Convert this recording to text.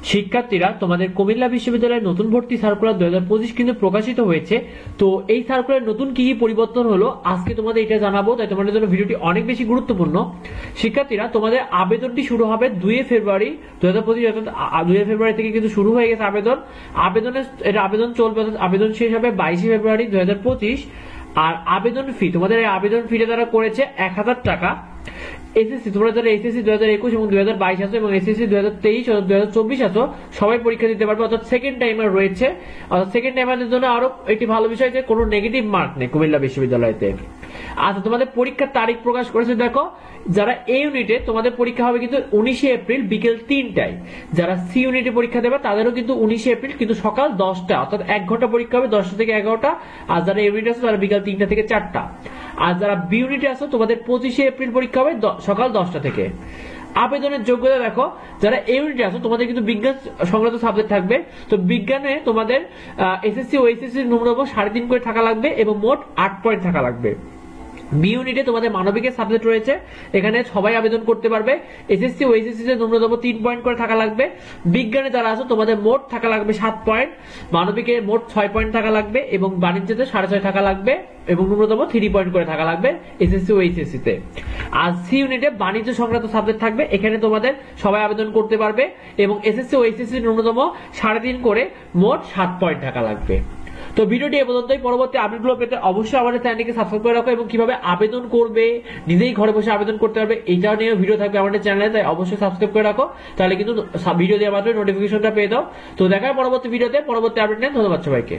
শিক্ষার্থীরা, তোমাদের কুমিল্লা বিশ্ববিদ্যালয়ের নতুন ভর্তি সার্কুলার 2025 কিন্তু প্রকাশিত হয়েছে। তো এই সার্কুলার নতুন কি কি পরিবর্তন হলো আজকে তোমাদের এটা জানাবো, তাই তোমাদের জন্য ভিডিওটি অনেক বেশি গুরুত্বপূর্ণ। শিক্ষার্থীরা, তোমাদের আবেদনটি শুরু হবে 2 ফেব্রুয়ারি 2025, অর্থাৎ 2 ফেব্রুয়ারি থেকে কিন্তু শুরু হয়ে গেছে আবেদন চলবে, আবেদন শেষ হবে 22 ফেব্রুয়ারি 2025। আর আবেদন ফি, তোমাদের এই আবেদন ফিটা তারা করেছে 1000 টাকা। এসএসসি, তোমরা যারা এসএসসি 2021 এবং 2022 আছো এবং এসএসসি 2023 ও 2024 আছো, সবাই পরীক্ষা দিতে পারবে, অর্থাৎ সেকেন্ড টাইমার রয়েছে। অর্থাৎ সেকেন্ড টাইমারদের জন্য আরো একটি ভালো বিষয় যে কোনো নেগেটিভ মার্ক নেই কুমিল্লা বিশ্ববিদ্যালয়তে। আচ্ছা, তোমাদের পরীক্ষার তারিখ প্রকাশ করেছে, দেখো যারা এ ইউনিটে তোমাদের পরীক্ষা হবে কিন্তু 19 এপ্রিল বিকেল 3টায়। যারা সি ইউনিটে পরীক্ষা দেবে তাদেরও কিন্তু 19 এপ্রিল কিন্তু সকাল 10টা, অর্থাৎ 1 ঘন্টা পরীক্ষা হবে 10টা থেকে 11টা। আর যারা এ ইউনিটে আছে তারা বিকেল 3টা থেকে 4টা। আর যারা বি ইউনিটে আছো তোমাদের 25 এপ্রিল পরীক্ষা হবে সকাল 10টা থেকে। আবেদনের যোগ্যতা দেখো, যারা এই ইউনিটে আছো তোমাদের কিন্তু বিজ্ঞান সংক্রান্ত সাবজেক্ট থাকবে। তো বিজ্ঞানে তোমাদের এসএসসি ও এইচএসসি ন্যূনতম 3.5 করে থাকা লাগবে এবং মোট 8 পয়েন্ট থাকা লাগবে। বি ইউনিটে তোমাদের মানবিকের সাবজেক্ট রয়েছে, এখানে সবাই আবেদন করতে পারবে। এসএসসি ও এইচএসসি তে ন্যূনতম 3 পয়েন্ট করে থাকা লাগবে। বিজ্ঞানে যারা আছো তোমাদের মোট থাকা লাগবে 7 পয়েন্ট, মানবিকে মোট 6 পয়েন্ট থাকা লাগবে এবং বাণিজ্যতে 6.5 থাকা লাগবে এবং ন্যূনতম 3 পয়েন্ট করে থাকা লাগবে এসএসসি ও এইচএসসি তে। আর সি ইউনিটে বাণিজ্য সংক্রান্ত সাবজেক্ট থাকবে, এখানে তোমাদের সবাই আবেদন করতে পারবে এবং এসএসসি ও এইচএসসি ন্যূনতম 3.5 করে মোট 7 পয়েন্ট থাকা লাগবে। তো ভিডিওটি এ পর্যন্তই। পরবর্তী আপডেটগুলো পেতে অবশ্যই আমাদের চ্যানেলটিকে সাবস্ক্রাইব করে রাখো এবং কিভাবে আবেদন করবে, নিজেই ঘরে বসে আবেদন করতে পারবে, এটা নিয়ে ভিডিও থাকবে আমাদের চ্যানেলে, তাই অবশ্যই সাবস্ক্রাইব করে রাখো, তাহলে কিন্তু ভিডিও দেওয়া মাত্রই নোটিফিকেশনটা পেয়ে দাও। তো দেখা হয় পরবর্তী ভিডিওতে পরবর্তী আপডেট নিয়ে। ধন্যবাদ সবাইকে।